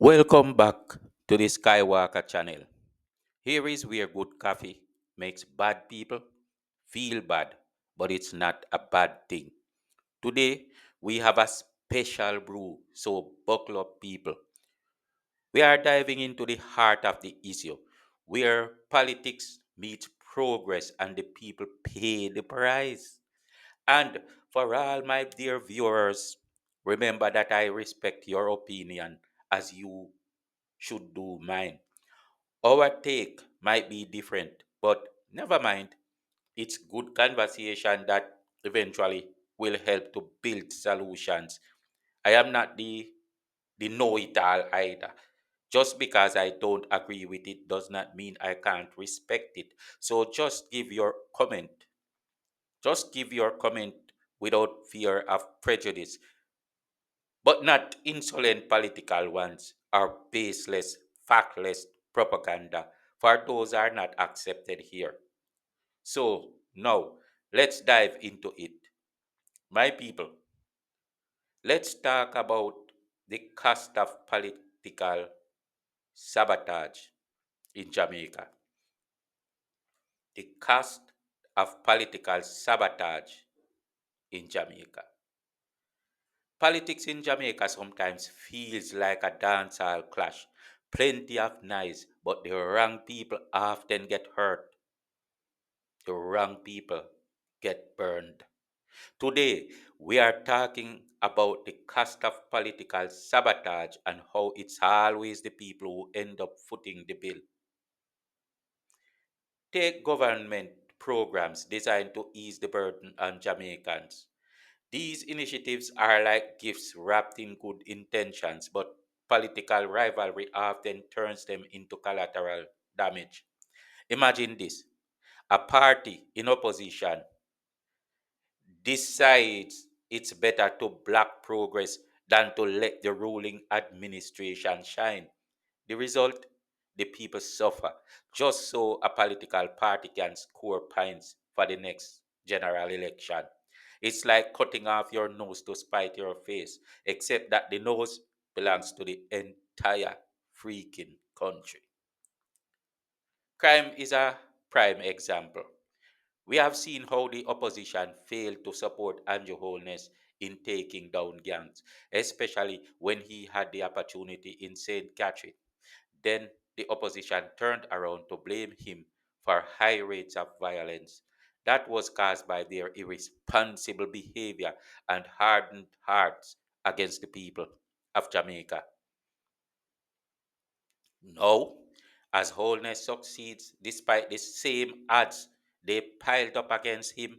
Welcome back to the Skywalker channel. Here is where good coffee makes bad people feel bad, but it's not a bad thing. Today, we have a special brew, so buckle up, people. We are diving into the heart of the issue, where politics meets progress and the people pay the price. And for all my dear viewers, remember that I respect your opinion as you should do mine. Our take might be different, but never mind. It's good conversation that eventually will help to build solutions. I am not the know it all either. Just because I don't agree with it does not mean I can't respect it. So just give your comment. Just give your comment without fear of prejudice, but not insolent political ones or baseless, factless propaganda, for those are not accepted here. So, now, let's dive into it. My people, let's talk about the cost of political sabotage in Jamaica. The cost of political sabotage in Jamaica. Politics in Jamaica sometimes feels like a dancehall clash. Plenty of noise, but the wrong people often get hurt. The wrong people get burned. Today, we are talking about the cost of political sabotage and how it's always the people who end up footing the bill. Take government programs designed to ease the burden on Jamaicans. These initiatives are like gifts wrapped in good intentions, but political rivalry often turns them into collateral damage. Imagine this: a party in opposition decides it's better to block progress than to let the ruling administration shine. The result, the people suffer, just so a political party can score points for the next general election. It's like cutting off your nose to spite your face, except that the nose belongs to the entire freaking country. Crime is a prime example. We have seen how the opposition failed to support Andrew Holness in taking down gangs, especially when he had the opportunity in St. Catherine. Then the opposition turned around to blame him for high rates of violence. That was caused by their irresponsible behavior and hardened hearts against the people of Jamaica. No, as Holness succeeds despite the same odds they piled up against him,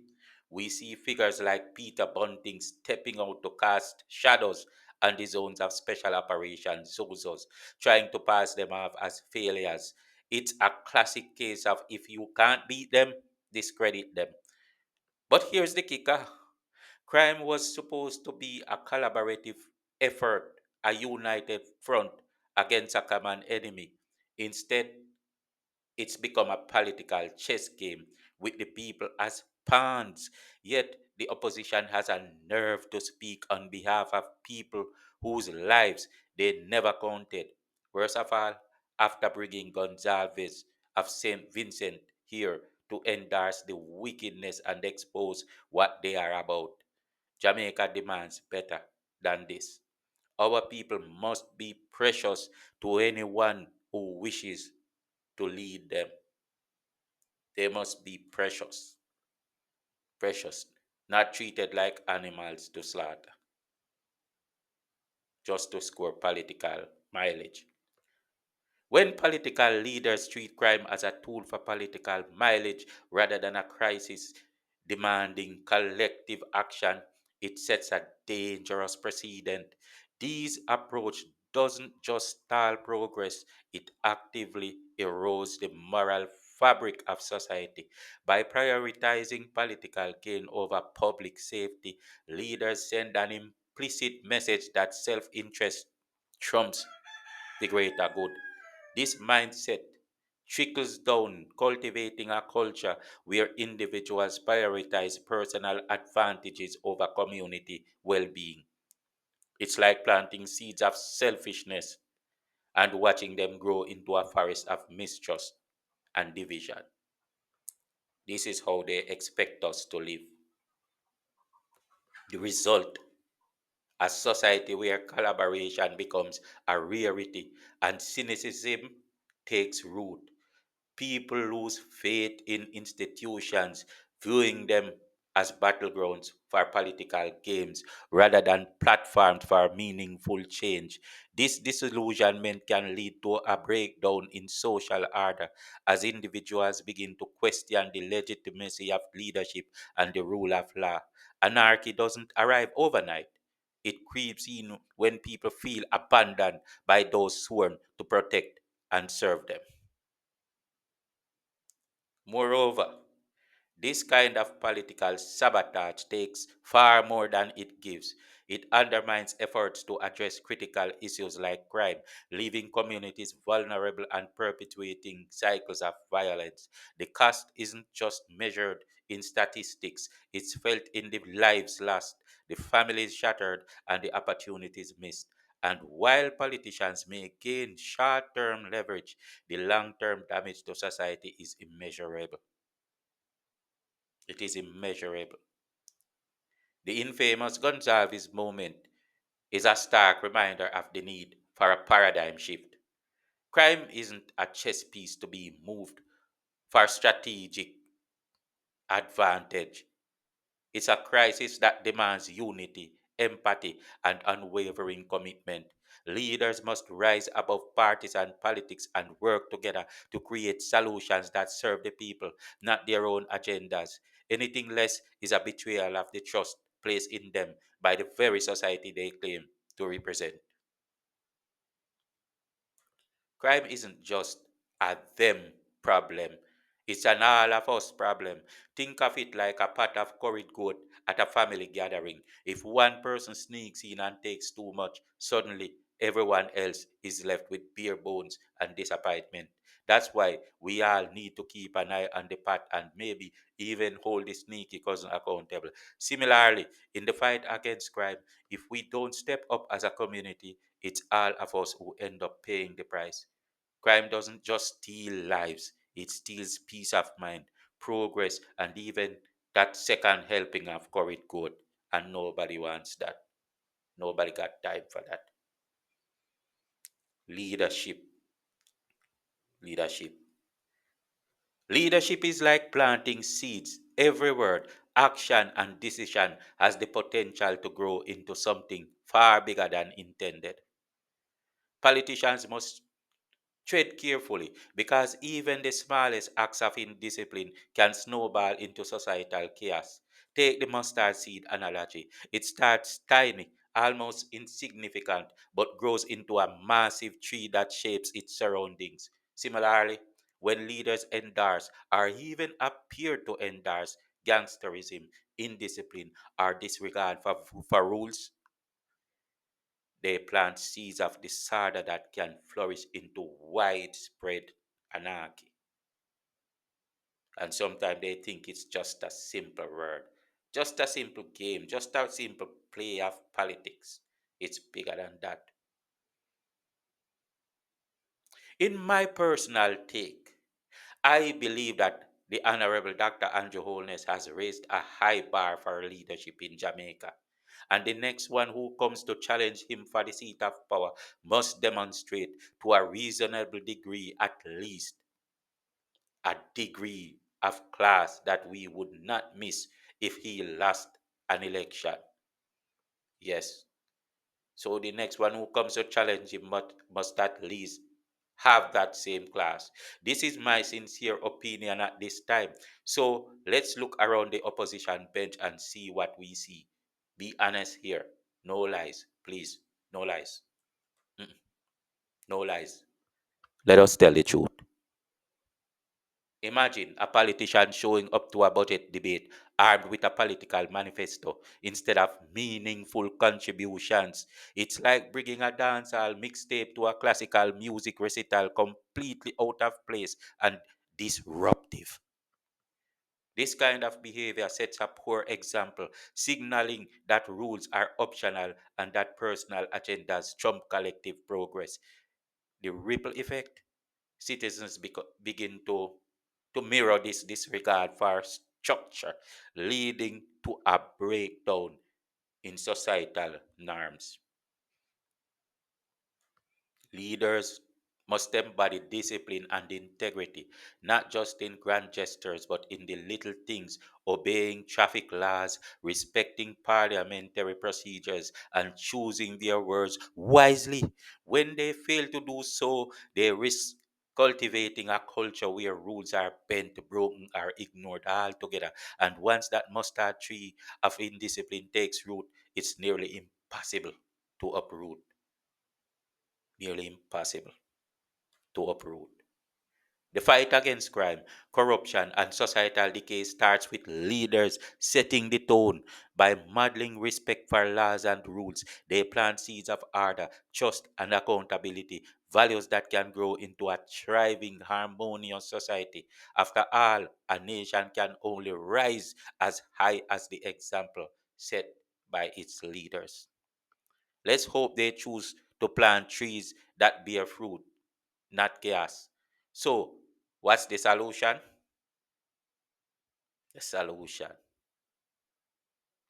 we see figures like Peter Bunting stepping out to cast shadows on the zones of special operations, ZOZOs, trying to pass them off as failures. It's a classic case of if you can't beat them, discredit them. But here's the kicker: crime was supposed to be a collaborative effort, a united front against a common enemy. Instead, it's become a political chess game with the people as pawns. Yet, the opposition has a nerve to speak on behalf of people whose lives they never counted. Worst of all, after bringing Gonzalez of St. Vincent here to endorse the wickedness and expose what they are about. Jamaica demands better than this. Our people must be precious to anyone who wishes to lead them. They must be precious, precious, not treated like animals to slaughter, just to score political mileage. When political leaders treat crime as a tool for political mileage rather than a crisis demanding collective action, it sets a dangerous precedent. This approach doesn't just stall progress, it actively erodes the moral fabric of society. By prioritizing political gain over public safety, leaders send an implicit message that self interest trumps the greater good. This mindset trickles down, cultivating a culture where individuals prioritize personal advantages over community well being. It's like planting seeds of selfishness and watching them grow into a forest of mistrust and division. This is how they expect us to live. The result, a society where collaboration becomes a rarity and cynicism takes root. People lose faith in institutions, viewing them as battlegrounds for political games rather than platforms for meaningful change. This disillusionment can lead to a breakdown in social order as individuals begin to question the legitimacy of leadership and the rule of law. Anarchy doesn't arrive overnight. It creeps in when people feel abandoned by those sworn to protect and serve them. Moreover, this kind of political sabotage takes far more than it gives. It undermines efforts to address critical issues like crime, leaving communities vulnerable and perpetuating cycles of violence. The cost isn't just measured in statistics, it's felt in the lives lost, the families shattered, and the opportunities missed. And while politicians may gain short term leverage, the long term damage to society is immeasurable. It is immeasurable. The infamous Gonzalez moment is a stark reminder of the need for a paradigm shift. Crime isn't a chess piece to be moved for strategic advantage. It's a crisis that demands unity, empathy, and unwavering commitment. Leaders must rise above partisan politics and work together to create solutions that serve the people, not their own agendas. Anything less is a betrayal of the trust placed in them by the very society they claim to represent. Crime isn't just a them problem, it's an all of us problem. Think of it like a pot of curried goat at a family gathering. If one person sneaks in and takes too much, suddenly everyone else is left with bare bones and disappointment. That's why we all need to keep an eye on the pot and maybe even hold the sneaky cousin accountable. Similarly, in the fight against crime, if we don't step up as a community, it's all of us who end up paying the price. Crime doesn't just steal lives, it steals peace of mind, progress, and even that second helping of curried good. And nobody wants that. Nobody got time for that. Leadership. Leadership. Leadership is like planting seeds. Every word, action, and decision has the potential to grow into something far bigger than intended. Politicians must tread carefully because even the smallest acts of indiscipline can snowball into societal chaos. Take the mustard seed analogy. It starts tiny, almost insignificant, but grows into a massive tree that shapes its surroundings. Similarly, when leaders endorse or even appear to endorse gangsterism, indiscipline, or disregard for rules, they plant seeds of disorder that can flourish into widespread anarchy. And sometimes they think it's just a simple word, just a simple game, just a simple play of politics. It's bigger than that. In my personal take, I believe that the Honorable Dr. Andrew Holness has raised a high bar for leadership in Jamaica. And the next one who comes to challenge him for the seat of power must demonstrate to a reasonable degree, at least, a degree of class that we would not miss if he lost an election. Yes. So the next one who comes to challenge him must at least have that same class. This is my sincere opinion at this time. So let's look around the opposition bench and see what we see. Be honest here. No lies, please. No lies. Mm-mm. No lies. Let us tell the truth. Imagine a politician showing up to a budget debate armed with a political manifesto instead of meaningful contributions. It's like bringing a dancehall mixtape to a classical music recital completely out of place and disruptive. This kind of behavior sets a poor example, signaling that rules are optional and that personal agendas trump collective progress. The ripple effect, citizens begin to mirror this disregard for structure, leading to a breakdown in societal norms. Leaders must embody discipline and integrity, not just in grand gestures, but in the little things, obeying traffic laws, respecting parliamentary procedures, and choosing their words wisely. When they fail to do so, they risk cultivating a culture where rules are bent, broken, or ignored altogether. And once that mustard tree of indiscipline takes root, it's nearly impossible to uproot. Nearly impossible to uproot. The fight against crime, corruption, and societal decay starts with leaders setting the tone. By modeling respect for laws and rules, they plant seeds of order, trust, and accountability, values that can grow into a thriving, harmonious society. After all, a nation can only rise as high as the example set by its leaders. Let's hope they choose to plant trees that bear fruit, not chaos. So, what's the solution? The solution.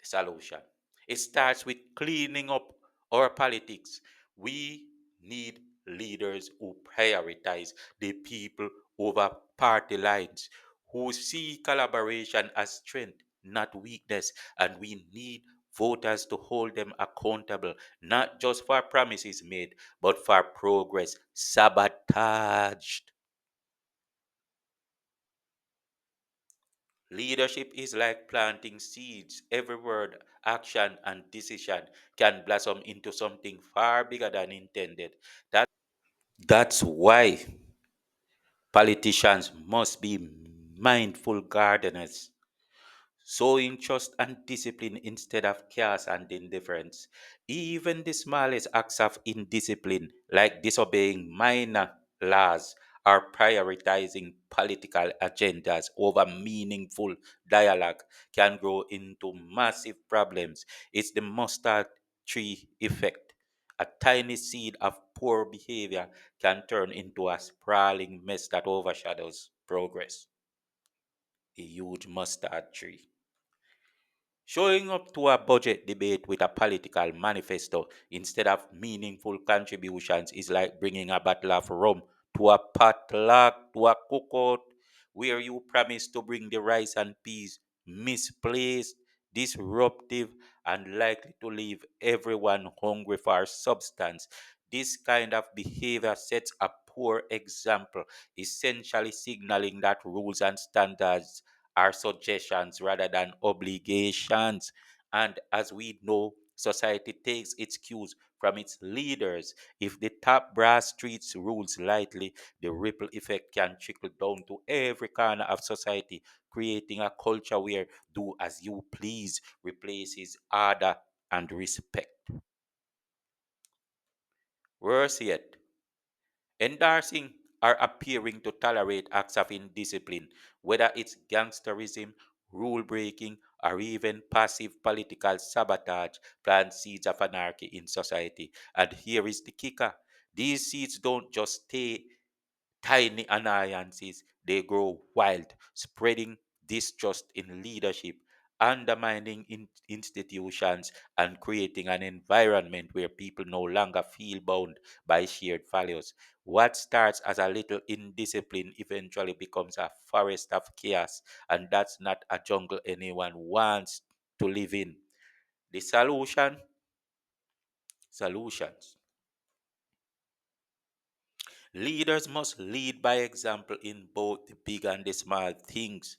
The solution. It starts with cleaning up our politics. We need leaders who prioritize the people over party lines, who see collaboration as strength, not weakness. And we need voters to hold them accountable, not just for promises made, but for progress sabotaged. Leadership is like planting seeds. Every word, action, and decision can blossom into something far bigger than intended. That's why politicians must be mindful gardeners, sowing trust and discipline instead of chaos and indifference. Even the smallest acts of indiscipline, like disobeying minor laws or prioritizing political agendas over meaningful dialogue, can grow into massive problems. It's the mustard tree effect. A tiny seed of poor behavior can turn into a sprawling mess that overshadows progress. A huge mustard tree. Showing up to a budget debate with a political manifesto instead of meaningful contributions is like bringing a bottle of rum to a potluck, to a cookout, where you promise to bring the rice and peas, misplaced, disruptive, and likely to leave everyone hungry for substance. This kind of behavior sets a poor example, essentially signaling that rules and standards are suggestions rather than obligations. And as we know, society takes its cues from its leaders. If the top brass treats rules lightly, the ripple effect can trickle down to every corner of society, creating a culture where do as you please replaces order and respect. Worse yet, endorsing or appearing to tolerate acts of indiscipline, whether it's gangsterism, rule breaking, or even passive political sabotage, plant seeds of anarchy in society. And here is the kicker: these seeds don't just stay tiny annoyances, they grow wild, spreading distrust in leadership, undermining institutions, and creating an environment where people no longer feel bound by shared values. What starts as a little indiscipline eventually becomes a forest of chaos, and that's not a jungle anyone wants to live in. The solutions. Leaders must lead by example in both the big and the small things.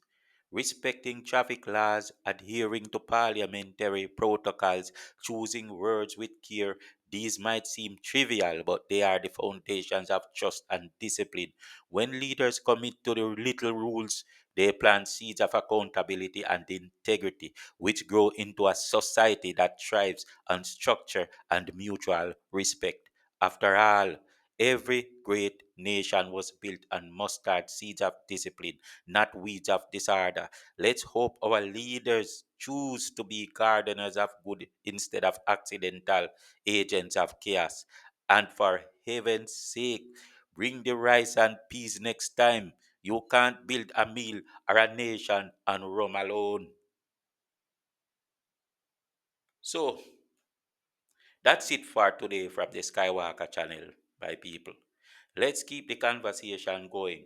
Respecting traffic laws, adhering to parliamentary protocols, choosing words with care. These might seem trivial, but they are the foundations of trust and discipline. When leaders commit to the little rules, they plant seeds of accountability and integrity, which grow into a society that thrives on structure and mutual respect. After all, every great nation was built on mustard seeds of discipline, not weeds of disorder. Let's hope our leaders choose to be gardeners of good instead of accidental agents of chaos. And for heaven's sake, bring the rice and peas next time. You can't build a meal or a nation on rum alone. So, that's it for today from the Skywalker channel, my people. Let's keep the conversation going.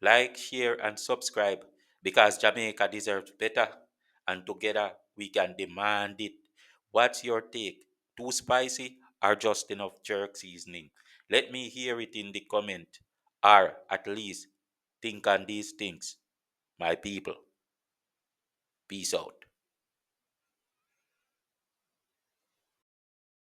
Like, share, and subscribe because Jamaica deserves better, and together we can demand it. What's your take? Too spicy or just enough jerk seasoning? Let me hear it in the comment, or at least think on these things, my people. Peace out.